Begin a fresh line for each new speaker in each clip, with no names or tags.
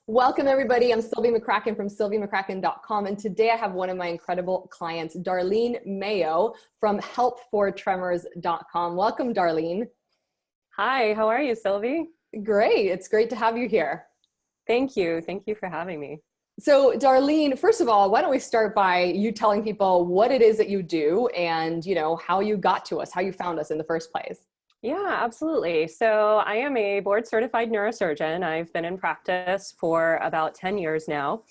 Welcome everybody. I'm Sylvie McCracken from sylviemccracken.com, and today I have one of my incredible clients, Darlene Mayo from helpfortremors.com. Welcome, Darlene.
Hi, how are you, Sylvie?
Great. It's great to have you here.
Thank you. Thank you for having me.
So Darlene, first of all, why don't we start by you telling people what it is that you do and, how you got to us, how you found us in the first place.
Yeah, absolutely. So I am a board certified neurosurgeon. I've been in practice for about 10 years now.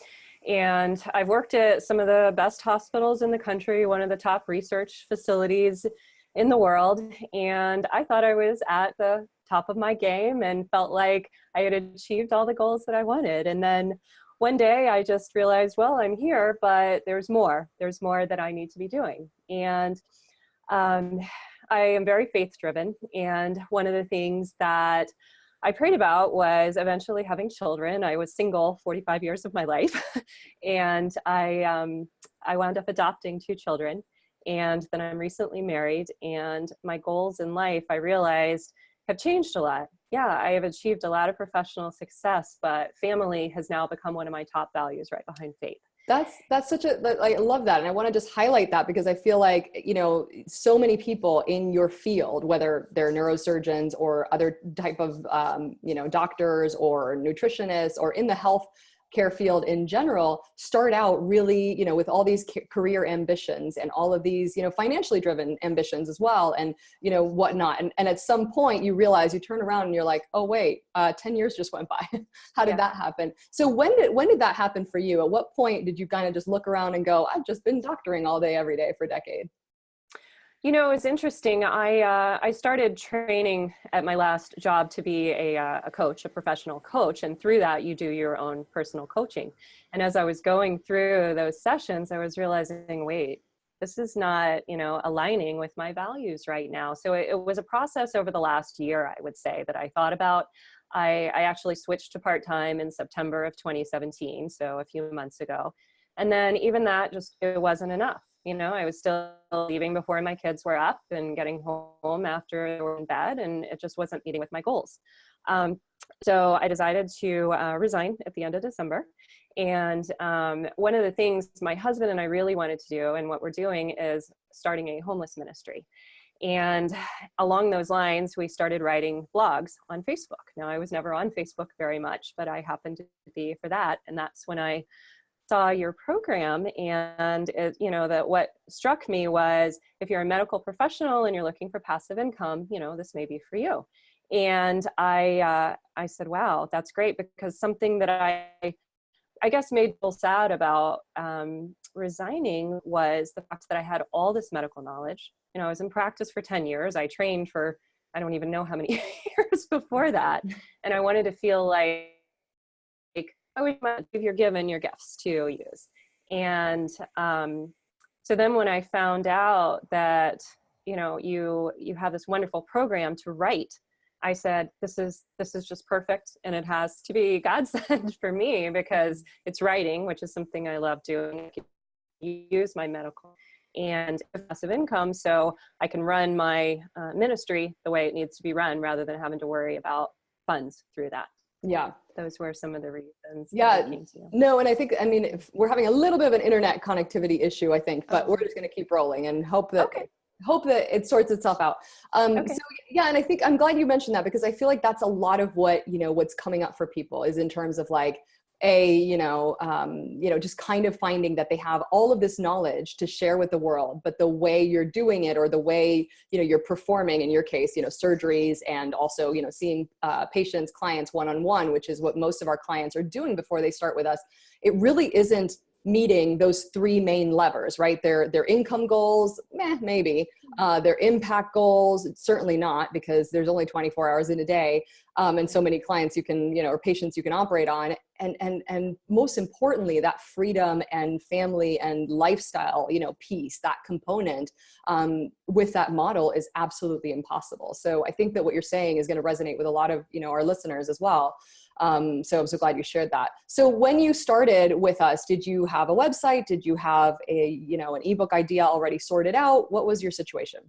And I've worked at some of the best hospitals in the country, one of the top research facilities in the world. And I thought I was at the top of my game and felt like I had achieved all the goals that I wanted. And then one day I just realized, well, I'm here, but there's more. There's more that I need to be doing. And I am very faith-driven, and one of the things that I prayed about was eventually having children. I was single 45 years of my life, and I wound up adopting 2 children, and then I'm recently married, and my goals in life, I realized, have changed a lot. Yeah, I have achieved a lot of professional success, but family has now become one of my top values right behind faith.
That's such a, I love that. And I want to just highlight that because I feel like, so many people in your field, whether they're neurosurgeons or other type of, doctors or nutritionists or in the health care field in general, start out really, with all these career ambitions and all of these, financially driven ambitions as well. And, whatnot. And at some point you realize, you turn around and you're like, oh, wait, 10 years just went by. How did that happen? So when did that happen for you? At what point did you kind of just look around and go, I've just been doctoring all day, every day for a decade?
It's interesting. I started training at my last job to be a coach, a professional coach. And through that, you do your own personal coaching. And as I was going through those sessions, I was realizing, wait, this is not, aligning with my values right now. So it was a process over the last year, I would say, that I thought about. I actually switched to part-time in September of 2017, so a few months ago. And then even that it wasn't enough. I was still leaving before my kids were up and getting home after they were in bed, and it just wasn't meeting with my goals. So I decided to resign at the end of December. And one of the things my husband and I really wanted to do, and what we're doing, is starting a homeless ministry. And along those lines, we started writing blogs on Facebook. Now, I was never on Facebook very much, but I happened to be for that. And that's when I saw your program, and that what struck me was, if you're a medical professional and you're looking for passive income, this may be for you. And I said, wow, that's great, because something that I guess made me feel sad about resigning was the fact that I had all this medical knowledge. I was in practice for 10 years. I trained for, I don't even know how many years before that. And I wanted to feel like, you're given your gifts to use. And so then when I found out that, you have this wonderful program to write, I said, this is just perfect. And it has to be God sent for me, because it's writing, which is something I love doing. I can use my medical and passive income so I can run my ministry the way it needs to be run, rather than having to worry about funds through that.
Yeah.
Those were some of the reasons.
Yeah. No, and I think, if we're having a little bit of an internet connectivity issue, I think, but we're just going to keep rolling and hope that it sorts itself out. So yeah, and I think I'm glad you mentioned that, because I feel like that's a lot of what, what's coming up for people is in terms of like, just kind of finding that they have all of this knowledge to share with the world, but the way you're doing it, or the way, you're performing, in your case, surgeries, and also, seeing patients, clients one-on-one, which is what most of our clients are doing before they start with us. It really isn't meeting those 3 main levers, right? Their income goals, maybe. Their impact goals, certainly not, because there's only 24 hours in a day, and so many clients you can, or patients you can operate on. And most importantly, that freedom and family and lifestyle, piece, that component, with that model is absolutely impossible. So I think that what you're saying is going to resonate with a lot of, our listeners as well. So I'm so glad you shared that. So when you started with us, did you have a website? Did you have an ebook idea already sorted out? What was your situation?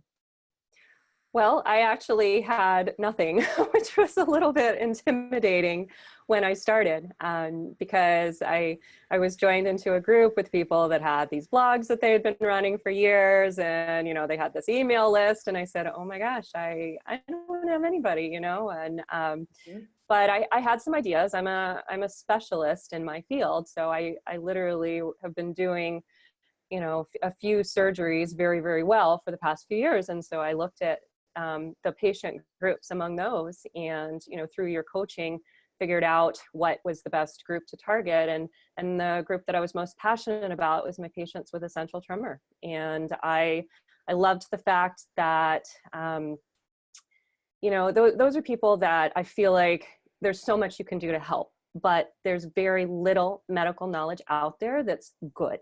Well, I actually had nothing, which was a little bit intimidating when I started, because I was joined into a group with people that had these blogs that they had been running for years, and, you know, they had this email list, and I said, oh my gosh, I don't have anybody, you know, and, but I had some ideas. I'm a specialist in my field. So I literally have been doing, you know, a few surgeries very, very well for the past few years. And so I looked at the patient groups among those, and, you know, through your coaching, figured out what was the best group to target. And the group that I was most passionate about was my patients with essential tremor. And I loved the fact that, you know, those are people that I feel like there's so much you can do to help, but there's very little medical knowledge out there that's good.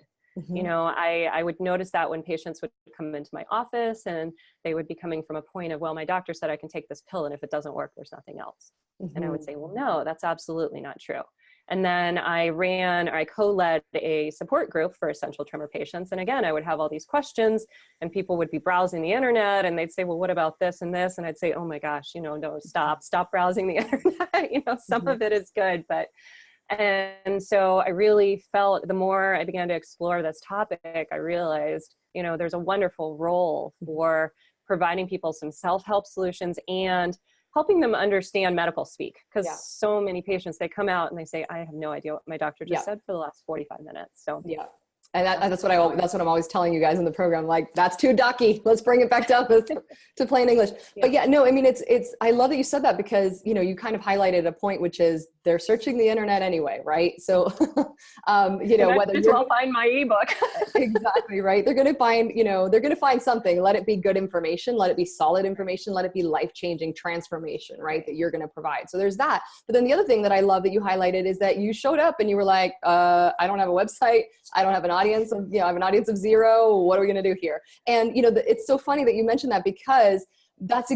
You know, I would notice that when patients would come into my office, and they would be coming from a point of, well, my doctor said I can take this pill, and if it doesn't work, there's nothing else. And I would say, well, no, that's absolutely not true. And then I co-led a support group for essential tremor patients. And again, I would have all these questions, and people would be browsing the internet, and they'd say, well, what about this and this? And I'd say, oh my gosh, you know, no, stop browsing the internet. You know, some of it is good, but and so I really felt, the more I began to explore this topic, I realized, you know, there's a wonderful role for providing people some self-help solutions and helping them understand medical speak. Because so many patients, they come out and they say, I have no idea what my doctor just said for the last 45 minutes. So
and that's what I'm always telling you guys in the program. Like, that's too ducky. Let's bring it back down to plain English. But yeah, no, I mean, I love that you said that, because, you know, you kind of highlighted a point, which is they're searching the internet anyway, right? So, you know, whether
you'll find my ebook.
Exactly, right. They're going to find, you know, they're going to find something. Let it be good information. Let it be solid information. Let it be life-changing transformation, right, that you're going to provide. So there's that. But then the other thing that I love that you highlighted is that you showed up and you were like, I don't have a website. I don't have an audience of, you know, I have an audience of 0. What are we going to do here? And, you know, it's so funny that you mentioned that, because that's,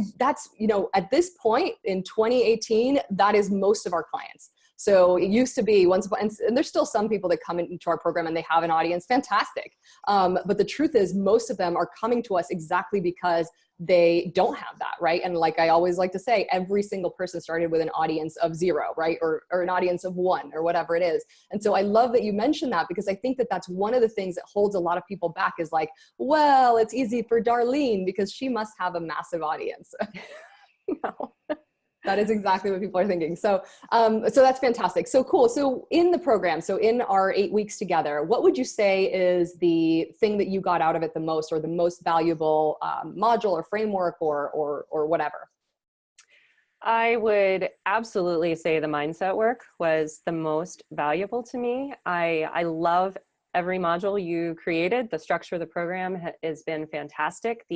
you know, at this point in 2018, that is most of our clients. So it used to be once upon, and there's still some people that come into our program and they have an audience, fantastic. But the truth is, most of them are coming to us exactly because they don't have that, right? And like I always like to say, every single person started with an audience of 0, right? Or an audience of 1, or whatever it is. And so I love that you mentioned that, because I think that that's one of the things that holds a lot of people back, is like, well, it's easy for Darlene because she must have a massive audience.
No.
That is exactly what people are thinking. So, so that's fantastic. So cool. So in the program, so in our 8 weeks together, what would you say is the thing that you got out of it the most, or the most valuable module or framework or whatever?
I would absolutely say the mindset work was the most valuable to me. I love every module you created. The structure of the program has been fantastic.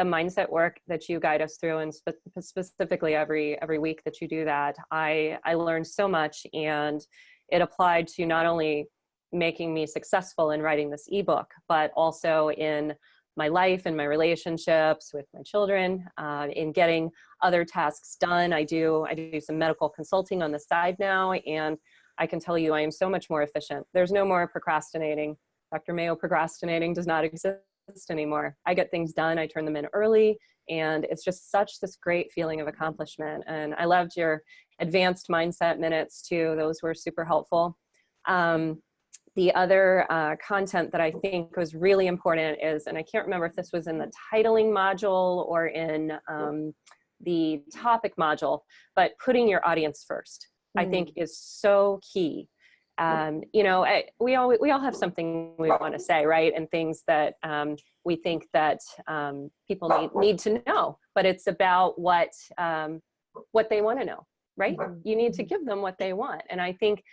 The mindset work that you guide us through, and specifically every week that you do that, I learned so much, and it applied to not only making me successful in writing this ebook, but also in my life and my relationships with my children, in getting other tasks done. I do some medical consulting on the side now, and I can tell you I am so much more efficient. There's no more procrastinating. Dr. Mayo, procrastinating does not exist anymore. I get things done, I turn them in early, and it's just such this great feeling of accomplishment. And I loved your advanced mindset minutes too. Those were super helpful. The other content that I think was really important is, and I can't remember if this was in the titling module or in the topic module, but putting your audience first, I think is so key. You know, we all have something we want to say, right? And things that we think that people need to know, but it's about what they want to know, right? You need to give them what they want. And I think,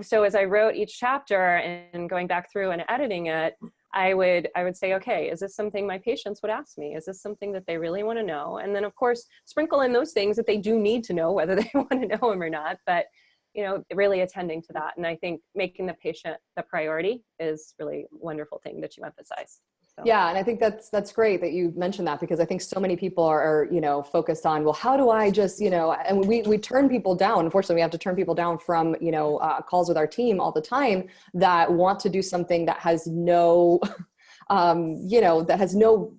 so as I wrote each chapter and going back through and editing it, I would say, okay, is this something my patients would ask me? Is this something that they really want to know? And then of course, sprinkle in those things that they do need to know, whether they want to know them or not. But you know, really attending to that. And I think making the patient the priority is really a wonderful thing that you emphasize. So.
Yeah. And I think that's great that you mentioned that, because I think so many people are, you know, focused on, well, how do I just, you know, and we turn people down. Unfortunately, we have to turn people down from, you know, calls with our team all the time that want to do something that has no, you know, that has no,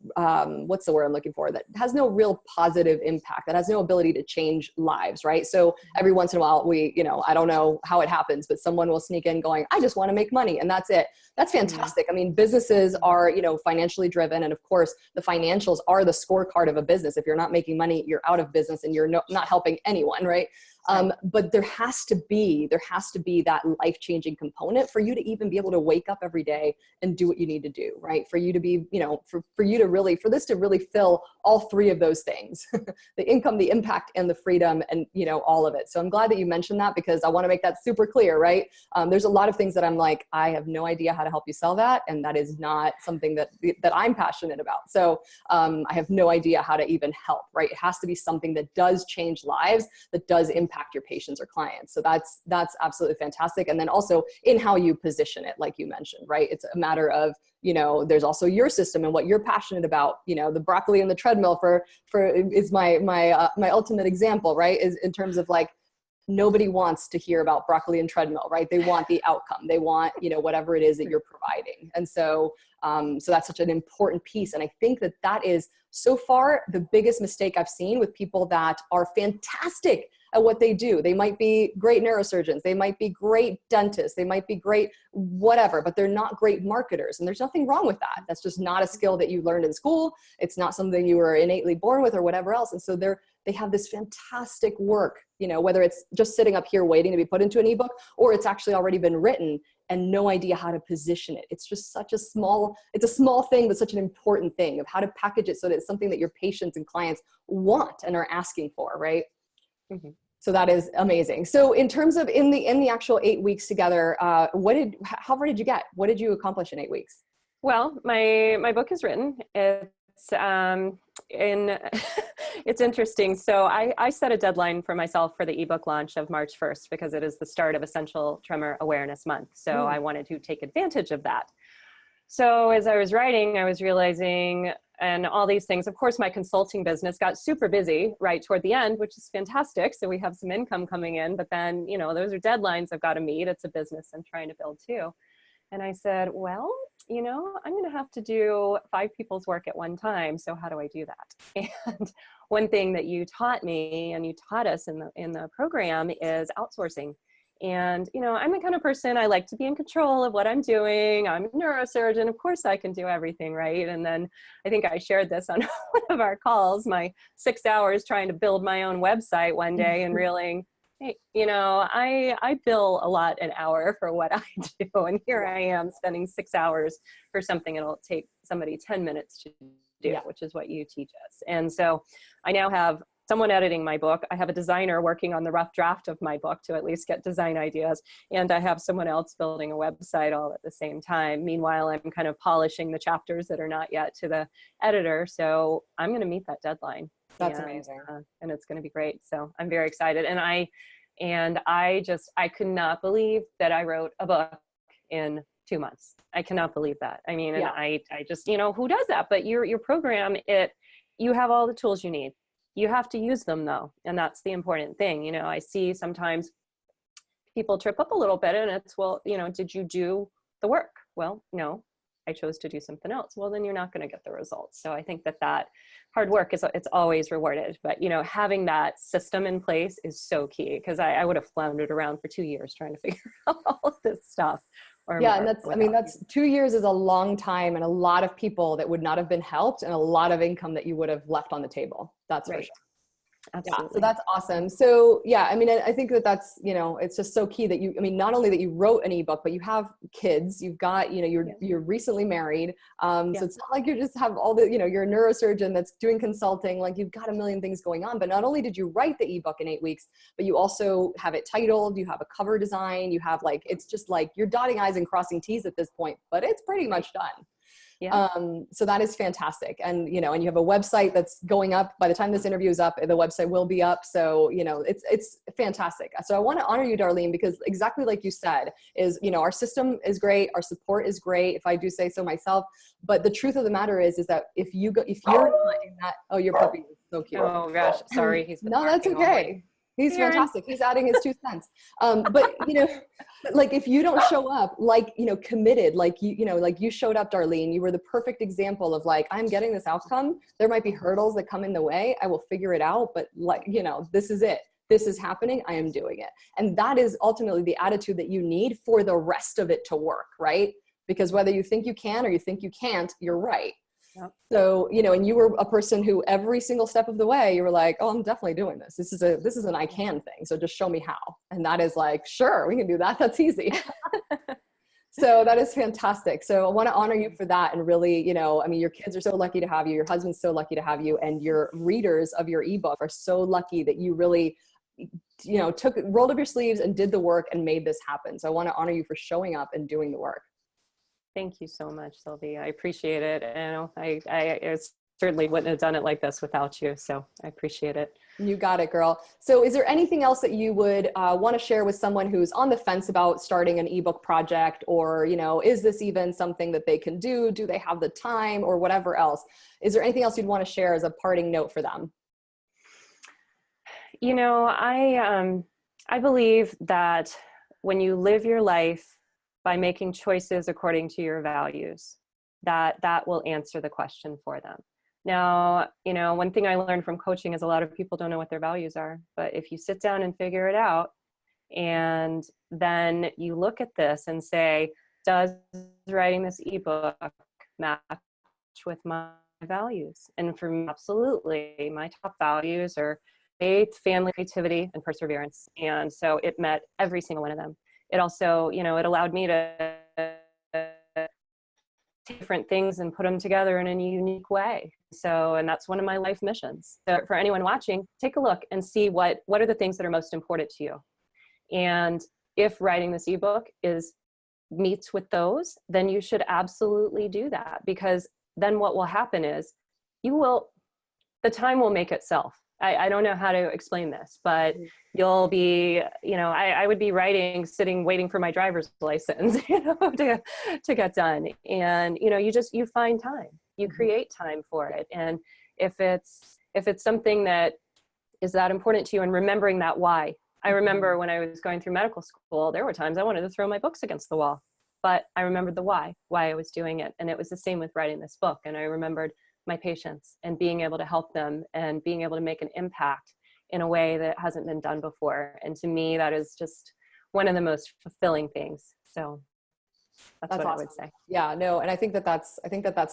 what's the word I'm looking for? That has no real positive impact, that has no ability to change lives, right? So every once in a while we, you know, I don't know how it happens, but someone will sneak in going, I just want to make money. And that's it. That's fantastic. I mean, businesses are, you know, financially driven. And of course the financials are the scorecard of a business. If you're not making money, you're out of business and you're not helping anyone, right? But there has to be that life-changing component for you to even be able to wake up every day and do what you need to do, right? For you to be, you know, for you to really, for this to really fill all three of those things, the income, the impact, and the freedom, and, you know, all of it. So I'm glad that you mentioned that, because I want to make that super clear, right? There's a lot of things that I'm like, I have no idea how to help you sell that. And that is not something that I'm passionate about. So I have no idea how to even help, right? It has to be something that does change lives, that does impact your patients or clients. So that's absolutely fantastic. And then also in how you position it, like you mentioned, right? It's a matter of, you know, there's also your system and what you're passionate about. You know, the broccoli and the treadmill for is my ultimate example, right? Is in terms of like, nobody wants to hear about broccoli and treadmill, right? They want the outcome. They want, you know, whatever it is that you're providing. And so, so that's such an important piece. And I think that is so far the biggest mistake I've seen with people that are fantastic at what they do. They might be great neurosurgeons. They might be great dentists. They might be great whatever, but they're not great marketers. And there's nothing wrong with that. That's just not a skill that you learned in school. It's not something you were innately born with or whatever else. And so they have this fantastic work, you know, whether it's just sitting up here waiting to be put into an ebook, or it's actually already been written and no idea how to position it. It's just such it's a small thing, but such an important thing of how to package it so that it's something that your patients and clients want and are asking for, right? Mm-hmm. So that is amazing. So in terms of in the actual 8 weeks together, how far did you get? What did you accomplish in 8 weeks?
Well, my book is written. It's it's interesting. So I set a deadline for myself for the ebook launch of March 1st, because it is the start of Essential Tremor Awareness Month. So I wanted to take advantage of that. So as I was writing, I was realizing, and all these things, of course, my consulting business got super busy right toward the end, which is fantastic. So we have some income coming in, but then, you know, those are deadlines I've got to meet. It's a business I'm trying to build too. And I said, well, you know, I'm going to have to do 5 people's work at one time. So how do I do that? And one thing that you taught me and you taught us in the program is outsourcing. And, you know, I'm the kind of person, I like to be in control of what I'm doing. I'm a neurosurgeon. Of course I can do everything, right? And then I think I shared this on one of our calls, my 6 hours trying to build my own website one day and realizing, hey, you know, I bill a lot an hour for what I do. And here I am spending 6 hours for something it'll take somebody 10 minutes to do, which is what you teach us. And so I now have someone editing my book. I have a designer working on the rough draft of my book to at least get design ideas. And I have someone else building a website all at the same time. Meanwhile, I'm kind of polishing the chapters that are not yet to the editor. So I'm going to meet that deadline.
That's amazing.
And it's going to be great. So I'm very excited. And I could not believe that I wrote a book in 2 months. I cannot believe that. I mean, and I just, you know, who does that? But your program, you have all the tools you need. You have to use them though. And that's the important thing. You know, I see sometimes people trip up a little bit and it's, well, you know, did you do the work? Well, no, I chose to do something else. Well, then you're not going to get the results. So I think that hard work it's always rewarded, but you know, having that system in place is so key, because I would have floundered around for 2 years trying to figure out all of this stuff.
And that's 2 years is a long time, and a lot of people that would not have been helped, and a lot of income that you would have left on the table. That's for sure. Absolutely. Yeah, so that's awesome. So yeah, I mean, I think that's, you know, it's just so key that not only that you wrote an ebook, but you have kids, you've got, you know, you're recently married. So it's not like you just have all the, you know, you're a neurosurgeon that's doing consulting, like you've got a million things going on. But not only did you write the ebook in 8 weeks, but you also have it titled, you have a cover design, you have like, it's just like you're dotting I's and crossing T's at this point, but it's pretty much done. Yeah. So that is fantastic. And, you know, and you have a website that's going up. By the time this interview is up, the website will be up. So, you know, it's fantastic. So I want to honor you, Darlene, because exactly like you said is, you know, our system is great. Our support is great, if I do say so myself. But the truth of the matter is that if you're not in that, oh, your puppy is so cute.
Oh gosh, sorry. He's
no, that's okay. He's
Aaron.
fantastic. He's adding his 2 cents. But like if you don't show up, like, committed, like like you showed up, Darlene, you were the perfect example of like, I'm getting this outcome. There might be hurdles that come in the way. I will figure it out. But like, this is it. This is happening. I am doing it. And that is ultimately the attitude that you need for the rest of it to work, right? Because whether you think you can or you think you can't, you're right.
Yep.
So, and you were a person who every single step of the way, you were like, oh, I'm definitely doing this. This is an I can thing. So just show me how. And that is like, sure, we can do that. That's easy. So that is fantastic. So I want to honor you for that. And really, your kids are so lucky to have you. Your husband's so lucky to have you. And your readers of your ebook are so lucky that you really, rolled up your sleeves and did the work and made this happen. So I want to honor you for showing up and doing the work.
Thank you so much, Sylvie. I appreciate it. And I certainly wouldn't have done it like this without you. So I appreciate it.
You got it, girl. So is there anything else that you would want to share with someone who's on the fence about starting an ebook project, or, is this even something that they can do? Do they have the time, or whatever else? Is there anything else you'd want to share as a parting note for them?
I believe that when you live your life by making choices according to your values, that will answer the question for them. Now, one thing I learned from coaching is a lot of people don't know what their values are, but if you sit down and figure it out, and then you look at this and say, does writing this ebook match with my values? And for me, absolutely, my top values are faith, family, creativity, and perseverance. And so it met every single one of them. It also, it allowed me to take different things and put them together in a unique way. So, and that's one of my life missions. So for anyone watching, take a look and see what are the things that are most important to you. And if writing this ebook meets with those, then you should absolutely do that, because then what will happen is the time will make itself. I don't know how to explain this, but you'll be, I would be sitting, waiting for my driver's license, to get done. And, you find time, you create time for it. And if it's something that is that important to you, and remembering that why. I remember when I was going through medical school, there were times I wanted to throw my books against the wall, but I remembered the why I was doing it. And it was the same with writing this book. And I remembered my patients and being able to help them and being able to make an impact in a way that hasn't been done before. And to me, that is just one of the most fulfilling things. So that's what awesome. I would say.
Yeah, no. And I think that's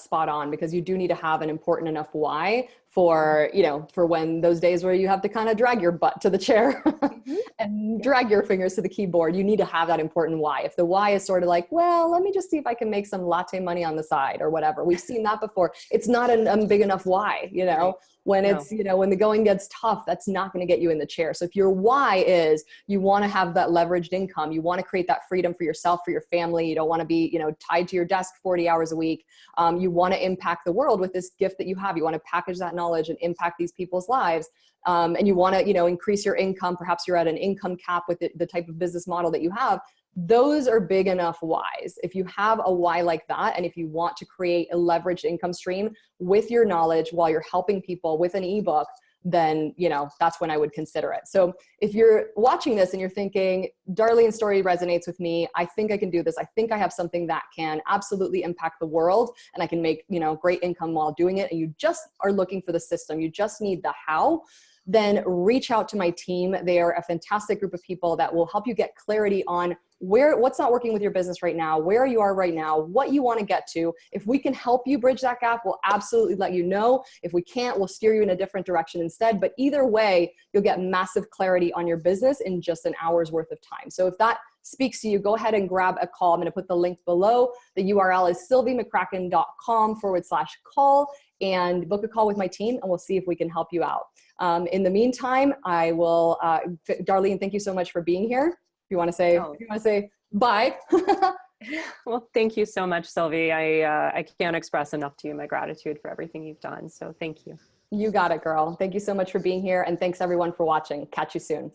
spot on, because you do need to have an important enough why for, for when those days where you have to kind of drag your butt to the chair and drag your fingers to the keyboard. You need to have that important why. If the why is sort of like, well, let me just see if I can make some latte money on the side or whatever. We've seen that before. It's not a big enough why,
Right.
When it's, when the going gets tough, that's not going to get you in the chair. So if your why is you want to have that leveraged income, you want to create that freedom for yourself, for your family, you don't want to be, tied to your desk 40 hours a week. You want to impact the world with this gift that you have. You want to package that knowledge and impact these people's lives. And you want to, increase your income. Perhaps you're at an income cap with the type of business model that you have. Those are big enough whys. If you have a why like that, and if you want to create a leveraged income stream with your knowledge while you're helping people with an ebook, then, that's when I would consider it. So if you're watching this and you're thinking, Darlene's story resonates with me, I think I can do this. I think I have something that can absolutely impact the world, and I can make, great income while doing it. And you just are looking for the system. You just need the how. Then reach out to my team. They are a fantastic group of people that will help you get clarity on what's not working with your business right now, where you are right now, what you want to get to. If we can help you bridge that gap, we'll absolutely let you know. If we can't, we'll steer you in a different direction instead. But either way, you'll get massive clarity on your business in just an hour's worth of time. So if that speaks to you, go ahead and grab a call. I'm going to put the link below. The URL is sylviemccracken.com/call, and book a call with my team, and we'll see if we can help you out. In the meantime, I will, Darlene, thank you so much for being here. If you want to say bye.
Well, thank you so much, Sylvie. I can't express enough to you my gratitude for everything you've done. So thank you.
You got it, girl. Thank you so much for being here. And thanks everyone for watching. Catch you soon.